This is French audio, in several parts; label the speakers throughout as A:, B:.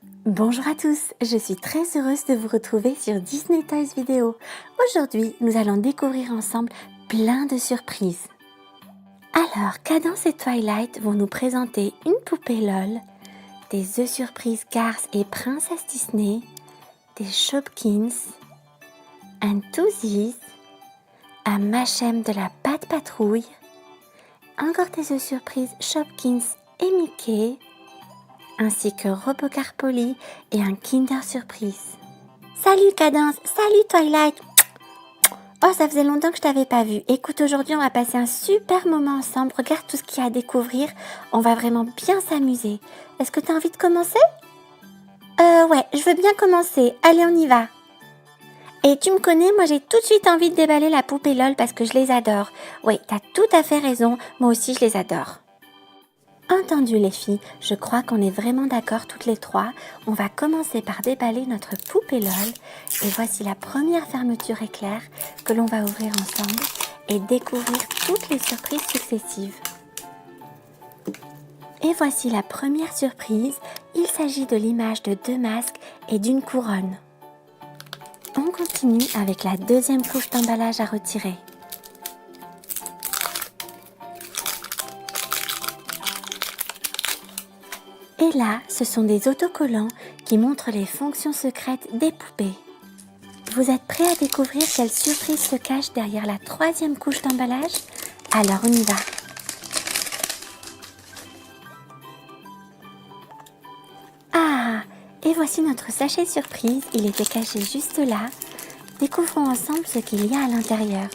A: Bonjour à tous, je suis très heureuse de vous retrouver sur Disney Toys Vidéo. Aujourd'hui, nous allons découvrir ensemble plein de surprises. Alors, Cadence et Twilight vont nous présenter une poupée LOL, des œufs surprises Cars et Princesse Disney, des Shopkins, un Toothies, un Machem de la Patte Patrouille, encore des œufs surprises Shopkins et Mickey, ainsi que Robocar Polly et un Kinder Surprise. Salut Cadence, salut Twilight. Oh, ça faisait longtemps que je t'avais pas vu. Écoute, aujourd'hui on va passer un super moment ensemble. Regarde tout ce qu'il y a à découvrir. On va vraiment bien s'amuser. Est-ce que tu as envie de commencer? Ouais, je veux bien commencer. Allez, on y va. Et tu me connais, moi j'ai tout de suite envie de déballer la poupée LOL parce que je les adore. Oui, t'as tout à fait raison, moi aussi je les adore. Entendu les filles, je crois qu'on est vraiment d'accord toutes les trois. On va commencer par déballer notre poupée LOL. Et voici la première fermeture éclair que l'on va ouvrir ensemble et découvrir toutes les surprises successives. Et voici la première surprise. Il s'agit de l'image de 2 masques et d'une couronne. On continue avec la deuxième couche d'emballage à retirer. Et là, ce sont des autocollants qui montrent les fonctions secrètes des poupées. Vous êtes prêts à découvrir quelle surprise se cache derrière la troisième couche d'emballage? Alors on y va! Ah! Et voici notre sachet surprise, il était caché juste là. Découvrons ensemble ce qu'il y a à l'intérieur.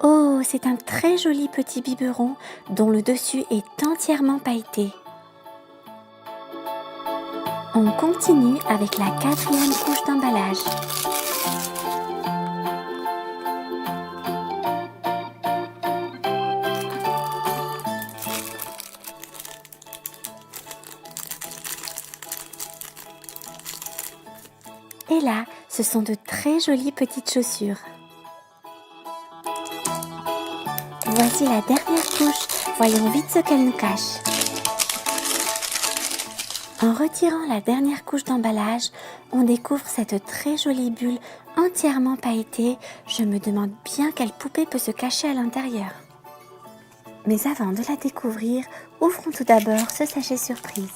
A: Oh, c'est un très joli petit biberon dont le dessus est entièrement pailleté. On continue avec la quatrième couche d'emballage. Et là, ce sont de très jolies petites chaussures. Voici la dernière couche, voyons vite ce qu'elle nous cache. En retirant la dernière couche d'emballage, on découvre cette très jolie bulle entièrement pailletée. Je me demande bien quelle poupée peut se cacher à l'intérieur. Mais avant de la découvrir, ouvrons tout d'abord ce sachet surprise.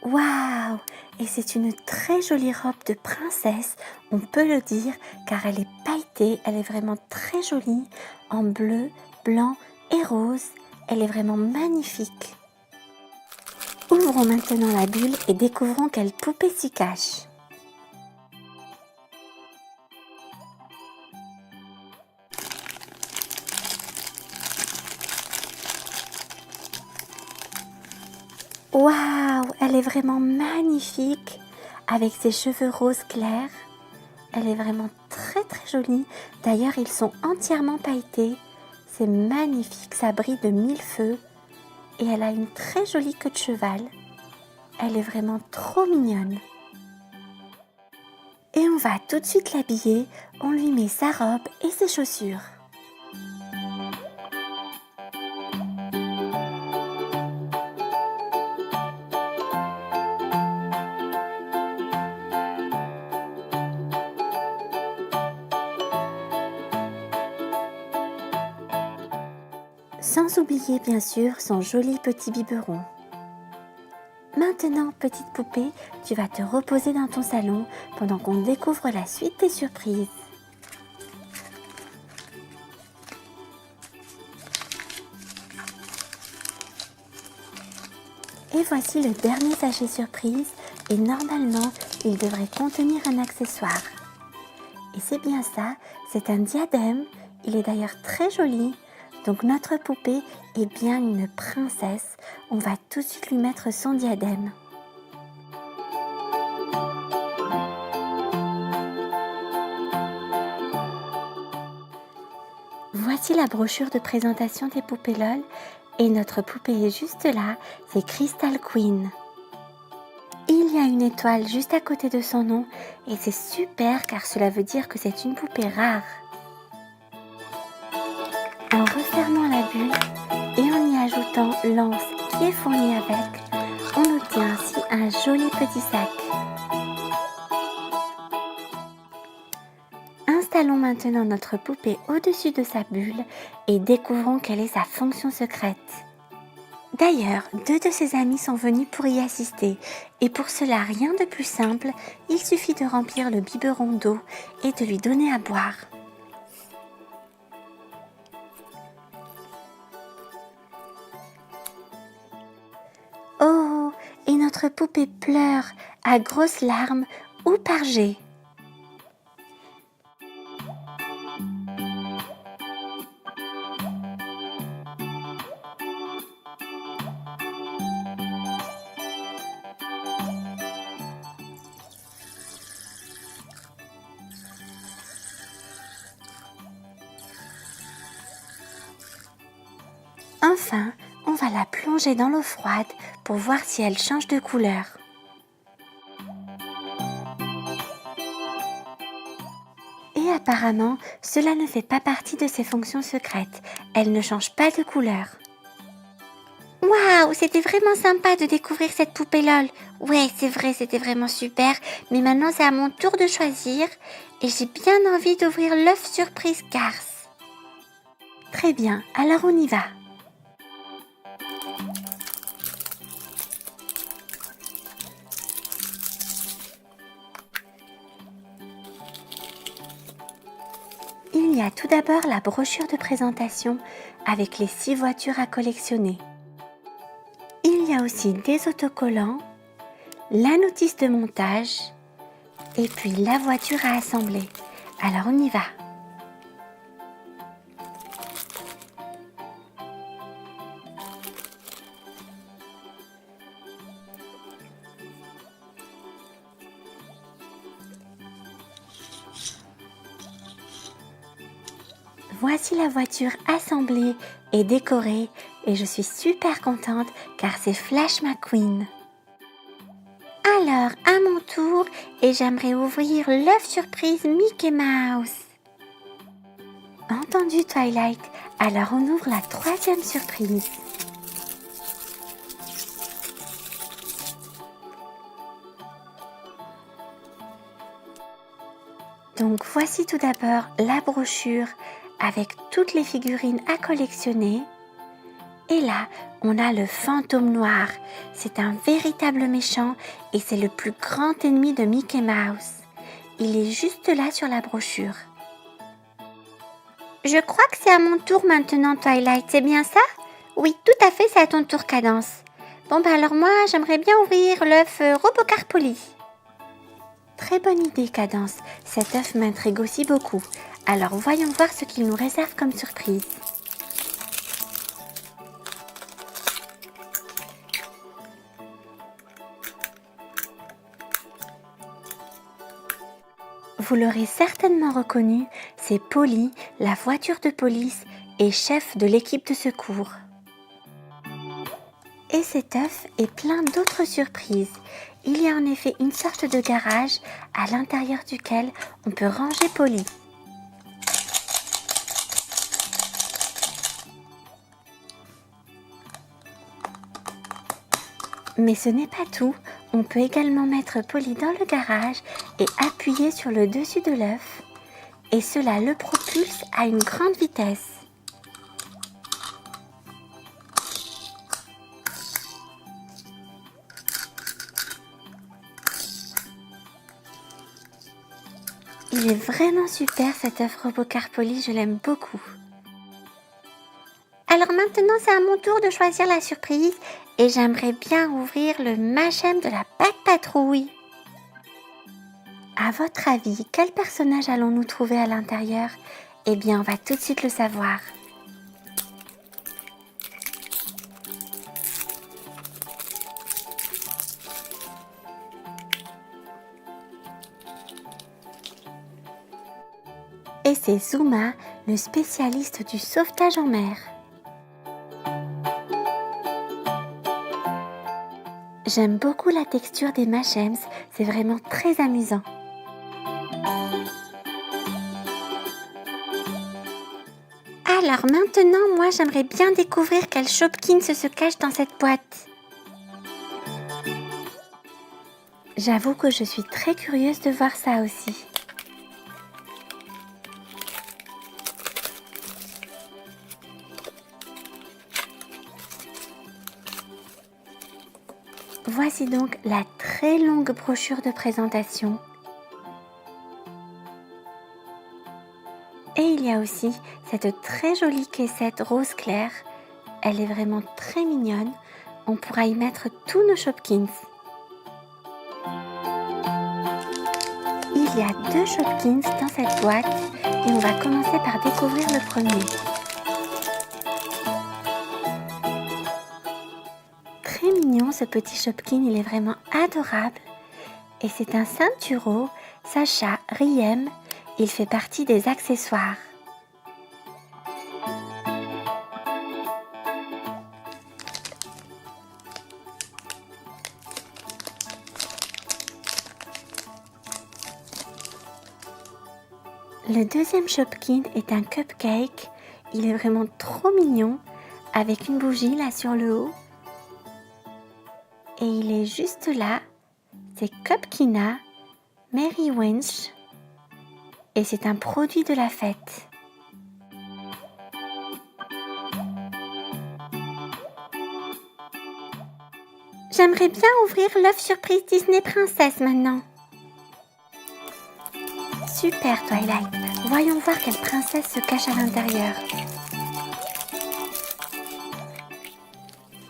A: Waouh! Et c'est une très jolie robe de princesse, on peut le dire, car elle est pailletée, elle est vraiment très jolie, en bleu, blanc et rose. Elle est vraiment magnifique. Ouvrons maintenant la bulle et découvrons quelle poupée s'y cache. Waouh! Elle est vraiment magnifique, avec ses cheveux roses clairs. Elle est vraiment très jolie. D'ailleurs, ils sont entièrement pailletés. C'est magnifique, ça brille de 1000 feux. Et elle a une très jolie queue de cheval. Elle est vraiment trop mignonne. Et on va tout de suite l'habiller. On lui met sa robe et ses chaussures. Sans oublier bien sûr son joli petit biberon. Maintenant, petite poupée, tu vas te reposer dans ton salon pendant qu'on découvre la suite des surprises. Et voici le dernier sachet surprise et normalement, il devrait contenir un accessoire. Et c'est bien ça, c'est un diadème, il est d'ailleurs très joli. Donc notre poupée est bien une princesse. On va tout de suite lui mettre son diadème. Voici la brochure de présentation des poupées LOL. Et notre poupée est juste là, c'est Crystal Queen. Il y a une étoile juste à côté de son nom et c'est super car cela veut dire que c'est une poupée rare. En refermant la bulle et en y ajoutant l'anse qui est fournie avec, on obtient ainsi un joli petit sac. Installons maintenant notre poupée au-dessus de sa bulle et découvrons quelle est sa fonction secrète. D'ailleurs, 2 de ses amis sont venus pour y assister et pour cela rien de plus simple, il suffit de remplir le biberon d'eau et de lui donner à boire. Oh, et notre poupée pleure à grosses larmes ou par jet. Enfin, on va la plonger dans l'eau froide pour voir si elle change de couleur. Et apparemment, cela ne fait pas partie de ses fonctions secrètes. Elle ne change pas de couleur. Waouh, c'était vraiment sympa de découvrir cette poupée LOL. Ouais, c'est vrai, c'était vraiment super. Mais maintenant, c'est à mon tour de choisir. Et j'ai bien envie d'ouvrir l'œuf surprise Cars. Très bien, alors on y va. Il y a tout d'abord la brochure de présentation avec les 6 voitures à collectionner. Il y a aussi des autocollants, la notice de montage et puis la voiture à assembler. Alors on y va. Voici la voiture assemblée et décorée et je suis super contente car c'est Flash McQueen. Alors, à mon tour, et j'aimerais ouvrir l'œuf surprise Mickey Mouse. Entendu Twilight, alors on ouvre la 3e surprise. Donc voici tout d'abord la brochure avec toutes les figurines à collectionner. Et là, on a le fantôme noir. C'est un véritable méchant et c'est le plus grand ennemi de Mickey Mouse. Il est juste là sur la brochure. Je crois que c'est à mon tour maintenant, Twilight, c'est bien ça? Oui, tout à fait, c'est à ton tour, Cadence. Bon, alors moi, j'aimerais bien ouvrir l'œuf Robocarpoli. Très bonne idée, Cadence. Cet œuf m'intrigue aussi beaucoup. Alors, voyons voir ce qu'il nous réserve comme surprise. Vous l'aurez certainement reconnu, c'est Polly, la voiture de police et chef de l'équipe de secours. Et cet œuf est plein d'autres surprises. Il y a en effet une sorte de garage à l'intérieur duquel on peut ranger Polly. Mais ce n'est pas tout, on peut également mettre Polly dans le garage et appuyer sur le dessus de l'œuf et cela le propulse à une grande vitesse. Il est vraiment super cet œuf Robocarpoli, je l'aime beaucoup. Alors maintenant c'est à mon tour de choisir la surprise et j'aimerais bien ouvrir le Machem de la Pat' Patrouille. À votre avis, quel personnage allons-nous trouver à l'intérieur? Eh bien, on va tout de suite le savoir. Et c'est Zuma, le spécialiste du sauvetage en mer. J'aime beaucoup la texture des M&M's, c'est vraiment très amusant. Alors maintenant, moi j'aimerais bien découvrir quel Shopkins se cache dans cette boîte. J'avoue que je suis très curieuse de voir ça aussi. Voici donc la très longue brochure de présentation. Et il y a aussi cette très jolie caissette rose clair. Elle est vraiment très mignonne. On pourra y mettre tous nos Shopkins. Il y a 2 Shopkins dans cette boîte et on va commencer par découvrir le premier. Très mignon ce petit Shopkin, il est vraiment adorable. Et c'est un ceintureau Sacha Riem. Il fait partie des accessoires. Le deuxième Shopkin est un cupcake. Il est vraiment trop mignon avec une bougie là sur le haut. Et il est juste là. C'est Cupkina Mary Winch. Et c'est un produit de la fête. J'aimerais bien ouvrir l'œuf surprise Disney Princess maintenant. Super Twilight, voyons voir quelle princesse se cache à l'intérieur.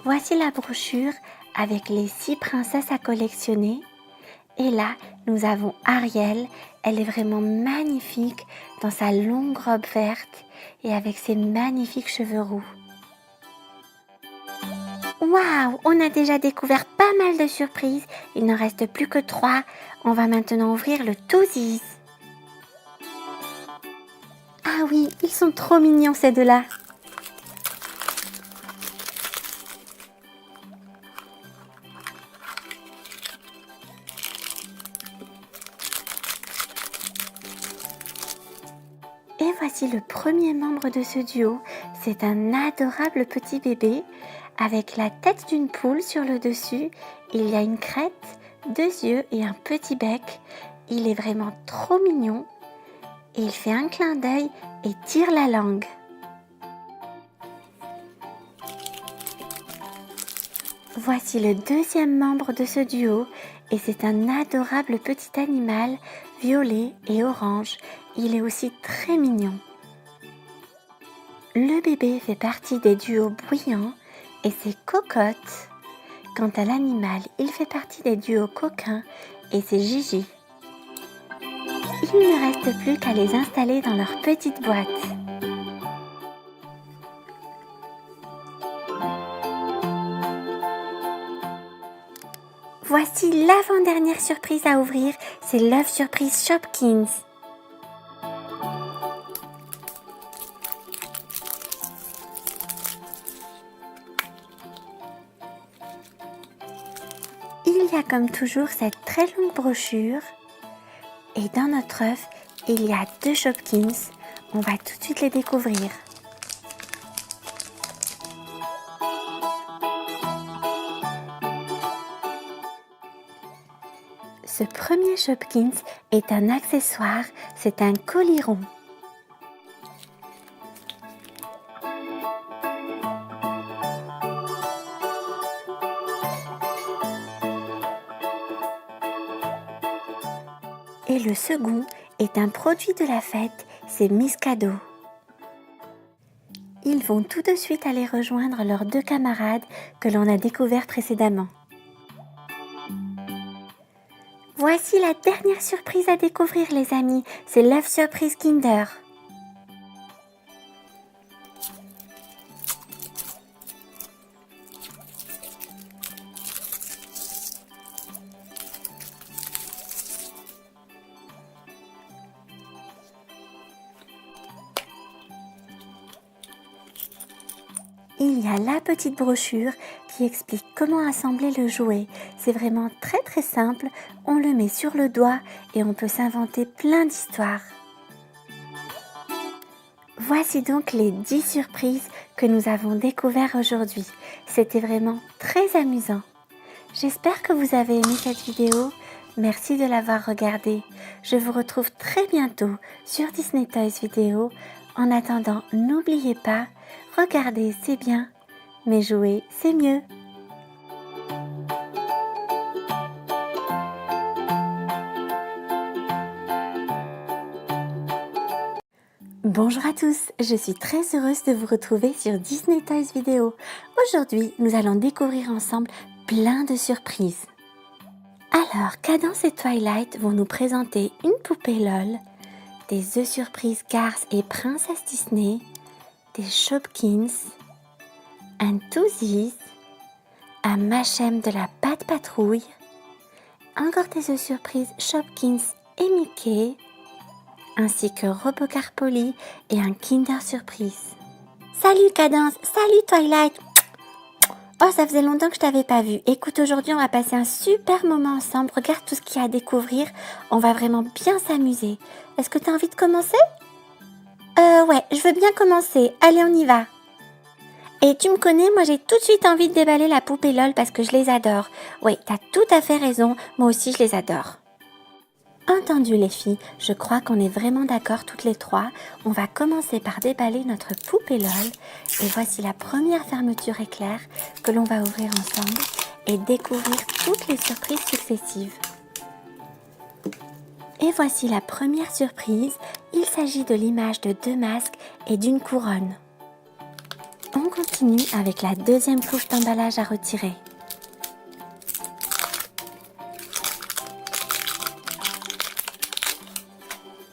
A: Voici la brochure avec les 6 princesses à collectionner. Et là, nous avons Ariel. Elle est vraiment magnifique dans sa longue robe verte et avec ses magnifiques cheveux roux. Waouh, on a déjà découvert pas mal de surprises. Il n'en reste plus que 3. On va maintenant ouvrir le Toesies. Ah oui, ils sont trop mignons ces deux-là. Et voici le premier membre de ce duo. C'est un adorable petit bébé avec la tête d'une poule sur le dessus. Il y a une crête, 2 yeux et un petit bec. Il est vraiment trop mignon. Et il fait un clin d'œil et tire la langue. Voici le deuxième membre de ce duo et c'est un adorable petit animal violet et orange. Il est aussi très mignon. Le bébé fait partie des duos bruyants et c'est Cocotte. Quant à l'animal, il fait partie des duos coquins et c'est Gigi. Il ne reste plus qu'à les installer dans leur petite boîte. Voici l'avant-dernière surprise à ouvrir, c'est l'œuf surprise Shopkins. Il y a comme toujours cette très longue brochure et dans notre œuf, il y a 2 Shopkins. On va tout de suite les découvrir. Ce premier Shopkins est un accessoire, c'est un collier rond. Et le second est un produit de la fête, c'est Miss Cadeau. Ils vont tout de suite aller rejoindre leurs 2 camarades que l'on a découverts précédemment. Voici la dernière surprise à découvrir les amis, c'est l'œuf surprise Kinder. Il y a la petite brochure qui explique comment assembler le jouet. C'est vraiment très simple, on le met sur le doigt et on peut s'inventer plein d'histoires. Voici donc les 10 surprises que nous avons découvertes aujourd'hui. C'était vraiment très amusant. J'espère que vous avez aimé cette vidéo. Merci de l'avoir regardée. Je vous retrouve très bientôt sur Disney Toys Vidéo. En attendant, n'oubliez pas, regarder c'est bien, mais jouer c'est mieux. Bonjour à tous, je suis très heureuse de vous retrouver sur Disney Toys Vidéo. Aujourd'hui, nous allons découvrir ensemble plein de surprises. Alors, Cadence et Twilight vont nous présenter une poupée LOL, des œufs surprises Cars et Princesse Disney, des Shopkins, un Toothies, un Machem de la Pâte Patrouille, encore des œufs surprises Shopkins et Mickey, ainsi que Robocar Polly et un Kinder Surprise. Salut Cadence, salut Twilight. Oh, ça faisait longtemps que je t'avais pas vu. Écoute, aujourd'hui on va passer un super moment ensemble. Regarde tout ce qu'il y a à découvrir. On va vraiment bien s'amuser. Est-ce que tu as envie de commencer? Ouais, je veux bien commencer. Allez, on y va. Et tu me connais, moi j'ai tout de suite envie de déballer la poupée LOL parce que je les adore. Oui, t'as tout à fait raison. Moi aussi je les adore. Entendu les filles, je crois qu'on est vraiment d'accord toutes les trois. On va commencer par déballer notre poupée LOL. Et voici la première fermeture éclair que l'on va ouvrir ensemble et découvrir toutes les surprises successives. Et voici la première surprise. Il s'agit de l'image de 2 masques et d'une couronne. On continue avec la deuxième couche d'emballage à retirer.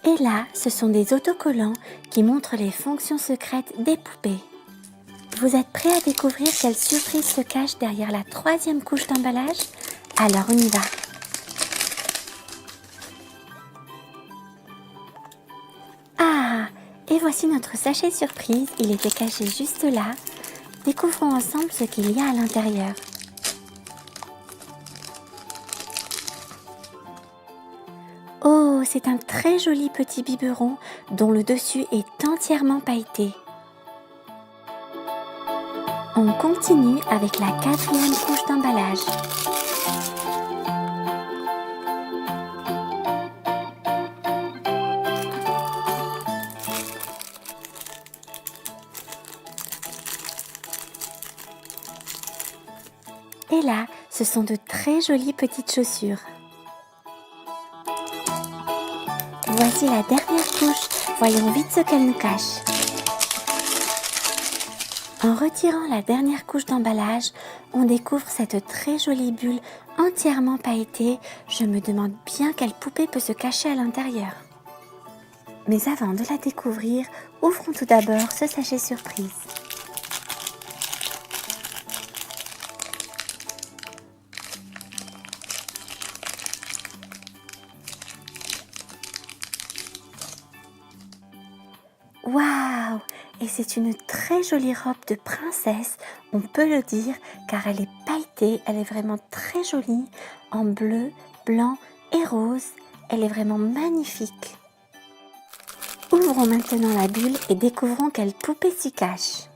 A: Et là, ce sont des autocollants qui montrent les fonctions secrètes des poupées. Vous êtes prêts à découvrir quelle surprise se cache derrière la troisième couche d'emballage? Alors on y va. Ah! Et voici notre sachet surprise, il était caché juste là. Découvrons ensemble ce qu'il y a à l'intérieur. Oh, c'est un très joli petit biberon dont le dessus est entièrement pailleté. On continue avec la quatrième couche d'emballage. Et là, ce sont de très jolies petites chaussures. Voici la dernière couche, voyons vite ce qu'elle nous cache. En retirant la dernière couche d'emballage, on découvre cette très jolie bulle entièrement pailletée. Je me demande bien quelle poupée peut se cacher à l'intérieur. Mais avant de la découvrir, ouvrons tout d'abord ce sachet surprise. Waouh! Et c'est une très jolie robe de princesse, on peut le dire, car elle est pailletée, elle est vraiment très jolie, en bleu, blanc et rose. Elle est vraiment magnifique. Ouvrons maintenant la bulle et découvrons quelle poupée s'y cache.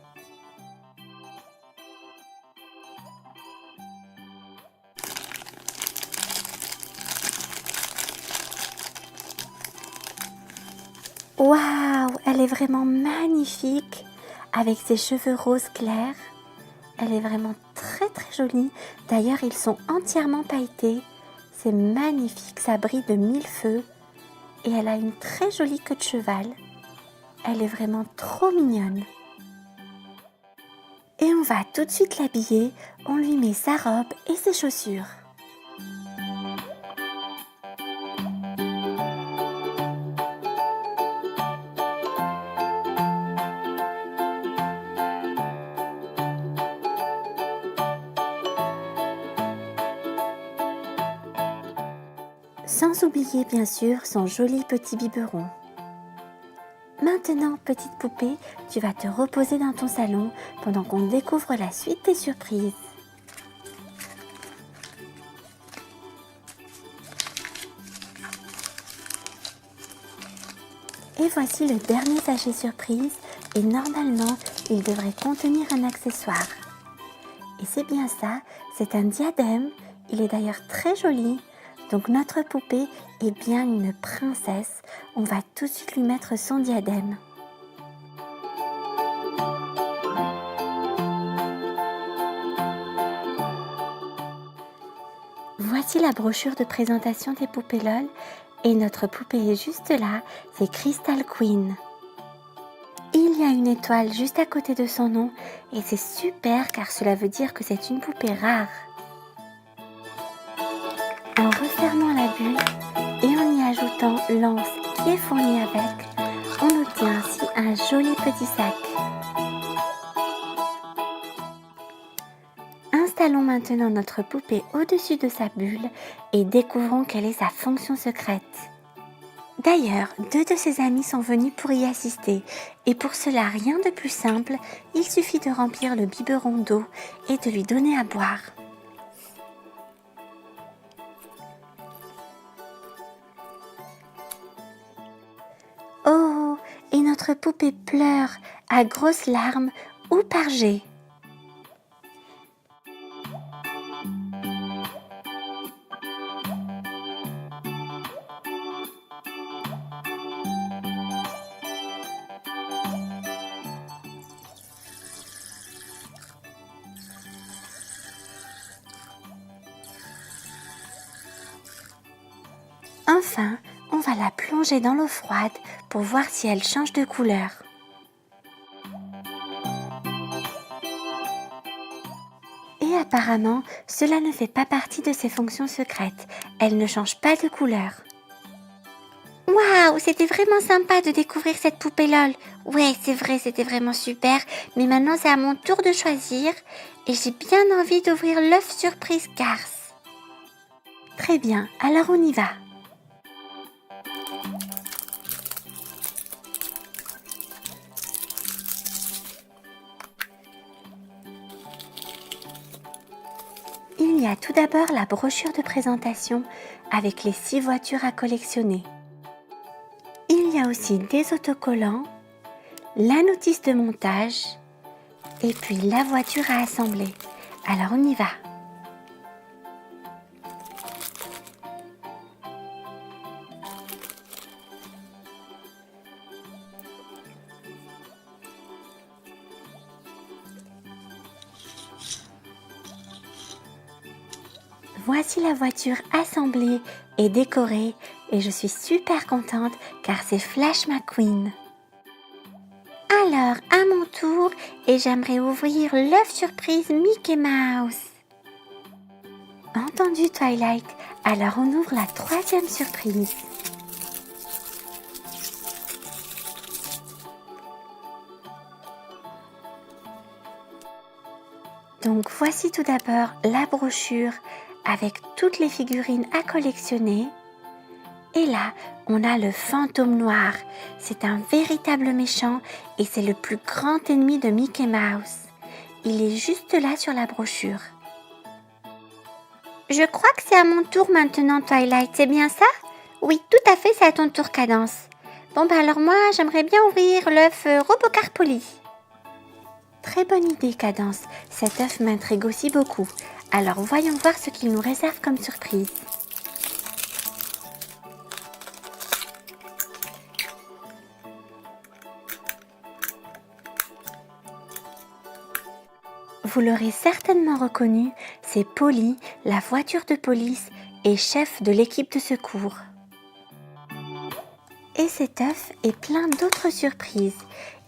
A: Waouh, elle est vraiment magnifique avec ses cheveux roses clairs. Elle est vraiment très jolie. D'ailleurs, ils sont entièrement pailletés. C'est magnifique, ça brille de 1000 feux. Et elle a une très jolie queue de cheval. Elle est vraiment trop mignonne. Et on va tout de suite l'habiller. On lui met sa robe et ses chaussures. Sans oublier bien sûr son joli petit biberon. Maintenant, petite poupée, tu vas te reposer dans ton salon pendant qu'on découvre la suite des surprises. Et voici le dernier sachet surprise et normalement il devrait contenir un accessoire. Et c'est bien ça, c'est un diadème, il est d'ailleurs très joli. Donc notre poupée est bien une princesse, on va tout de suite lui mettre son diadème. Voici la brochure de présentation des poupées LOL et notre poupée est juste là, c'est Crystal Queen. Il y a une étoile juste à côté de son nom et c'est super car cela veut dire que c'est une poupée rare. En refermant la bulle et en y ajoutant l'anse qui est fournie avec, on obtient ainsi un joli petit sac. Installons maintenant notre poupée au-dessus de sa bulle et découvrons quelle est sa fonction secrète. D'ailleurs, 2 de ses amis sont venus pour y assister et pour cela rien de plus simple, il suffit de remplir le biberon d'eau et de lui donner à boire. Oh, et notre poupée pleure à grosses larmes ou par jet. Enfin, on va la plonger dans l'eau froide pour voir si elle change de couleur. Et apparemment, cela ne fait pas partie de ses fonctions secrètes. Elle ne change pas de couleur. Waouh, c'était vraiment sympa de découvrir cette poupée LOL. Ouais, c'est vrai, c'était vraiment super. Mais maintenant, c'est à mon tour de choisir. Et j'ai bien envie d'ouvrir l'œuf surprise Cars. Très bien, alors on y va. Il y a tout d'abord la brochure de présentation avec les 6 voitures à collectionner. Il y a aussi des autocollants, la notice de montage et puis la voiture à assembler. Alors on y va. Voici la voiture assemblée et décorée et je suis super contente car c'est Flash McQueen. Alors, à mon tour, et j'aimerais ouvrir l'œuf surprise Mickey Mouse. Entendu Twilight, alors on ouvre la 3e surprise. Donc voici tout d'abord la brochure avec toutes les figurines à collectionner. Et là, on a le fantôme noir. C'est un véritable méchant et c'est le plus grand ennemi de Mickey Mouse. Il est juste là sur la brochure. Je crois que c'est à mon tour maintenant, Twilight, c'est bien ça? Oui, tout à fait, c'est à ton tour, Cadence. Bon, bah alors moi, j'aimerais bien ouvrir l'œuf Robocarpoli. Très bonne idée, Cadence. Cet œuf m'intrigue aussi beaucoup. Alors voyons voir ce qu'il nous réserve comme surprise. Vous l'aurez certainement reconnu, c'est Polly, la voiture de police et chef de l'équipe de secours. Et cet œuf est plein d'autres surprises.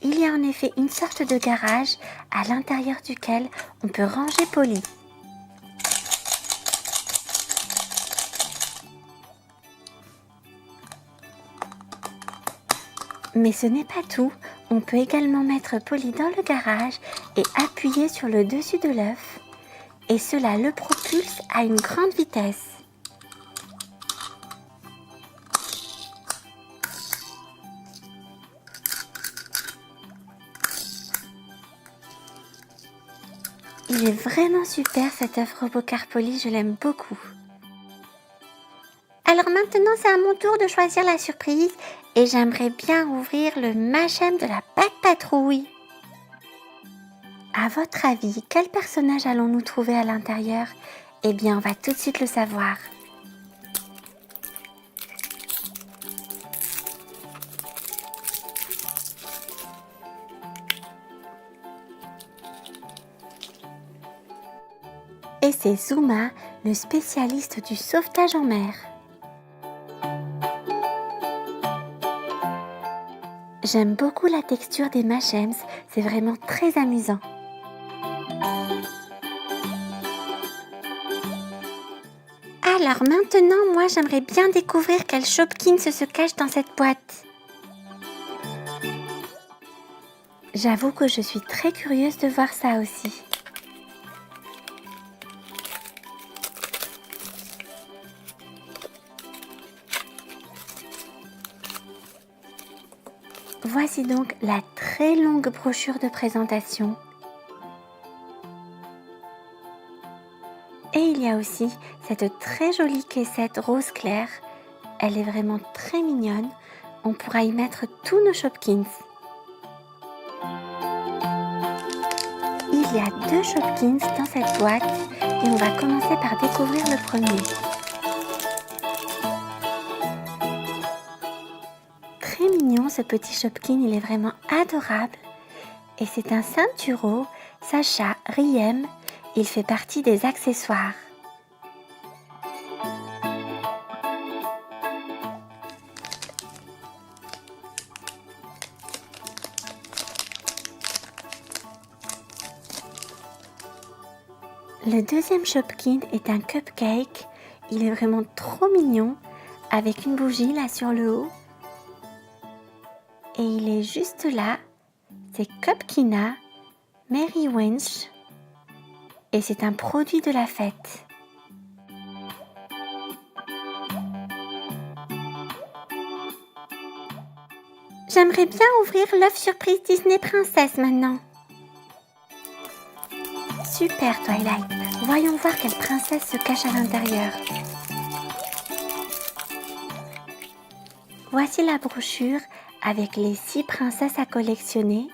A: Il y a en effet une sorte de garage à l'intérieur duquel on peut ranger Polly. Mais ce n'est pas tout, on peut également mettre Polly dans le garage et appuyer sur le dessus de l'œuf. Et cela le propulse à une grande vitesse. Il est vraiment super cet œuf Robocarpoli, je l'aime beaucoup. Alors maintenant, c'est à mon tour de choisir la surprise et j'aimerais bien ouvrir le Machem de la Pat' Patrouille. À votre avis, quel personnage allons-nous trouver à l'intérieur? Eh bien, on va tout de suite le savoir. Et c'est Zuma, le spécialiste du sauvetage en mer. J'aime beaucoup la texture des Machems, c'est vraiment très amusant. Alors maintenant, moi j'aimerais bien découvrir quel Shopkins se cache dans cette boîte. J'avoue que je suis très curieuse de voir ça aussi. Voici donc la très longue brochure de présentation. Et il y a aussi cette très jolie caissette rose clair. Elle est vraiment très mignonne. On pourra y mettre tous nos Shopkins. Il y a 2 Shopkins dans cette boîte et on va commencer par découvrir le premier. Très mignon ce petit Shopkin, il est vraiment adorable. Et c'est un ceintureau Sacha Riem. Il fait partie des accessoires. Le deuxième Shopkin est un cupcake. Il est vraiment trop mignon avec une bougie là sur le haut. Et il est juste là. C'est Cupkina Mary Winch. Et c'est un produit de la fête. J'aimerais bien ouvrir l'œuf surprise Disney Princess maintenant. Super Twilight. Voyons voir quelle princesse se cache à l'intérieur. Voici la brochure avec les 6 princesses à collectionner.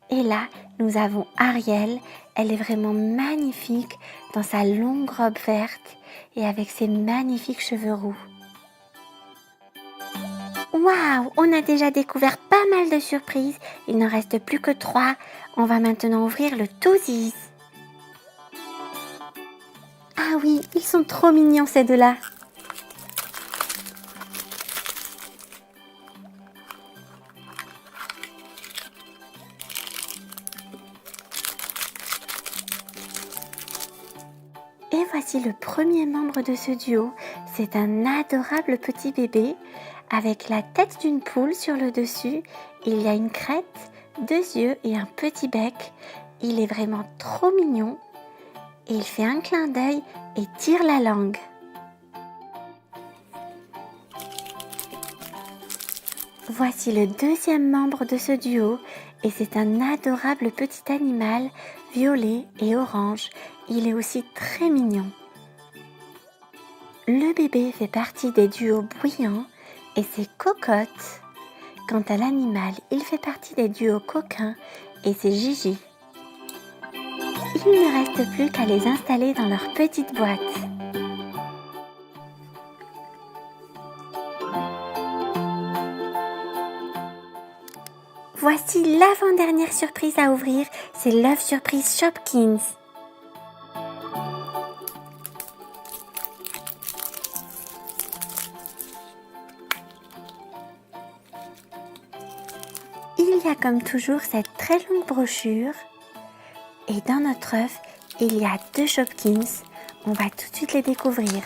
A: Et là, nous avons Ariel. Elle est vraiment magnifique dans sa longue robe verte et avec ses magnifiques cheveux roux. Waouh, on a déjà découvert pas mal de surprises. Il n'en reste plus que 3. On va maintenant ouvrir le Toothies. Ah oui, ils sont trop mignons ces deux-là. Et voici le premier membre de ce duo. C'est un adorable petit bébé avec la tête d'une poule sur le dessus. Il y a une crête, 2 yeux et un petit bec. Il est vraiment trop mignon. Et il fait un clin d'œil et tire la langue. Voici le deuxième membre de ce duo et c'est un adorable petit animal violet et orange. Il est aussi très mignon. Le bébé fait partie des duos bruyants et c'est Cocotte. Quant à l'animal, il fait partie des duos coquins et c'est Gigi. Il ne reste plus qu'à les installer dans leur petite boîte. Voici l'avant-dernière surprise à ouvrir, c'est l'œuf surprise Shopkins. Il y a comme toujours cette très longue brochure. Et dans notre œuf, il y a 2 Shopkins. On va tout de suite les découvrir.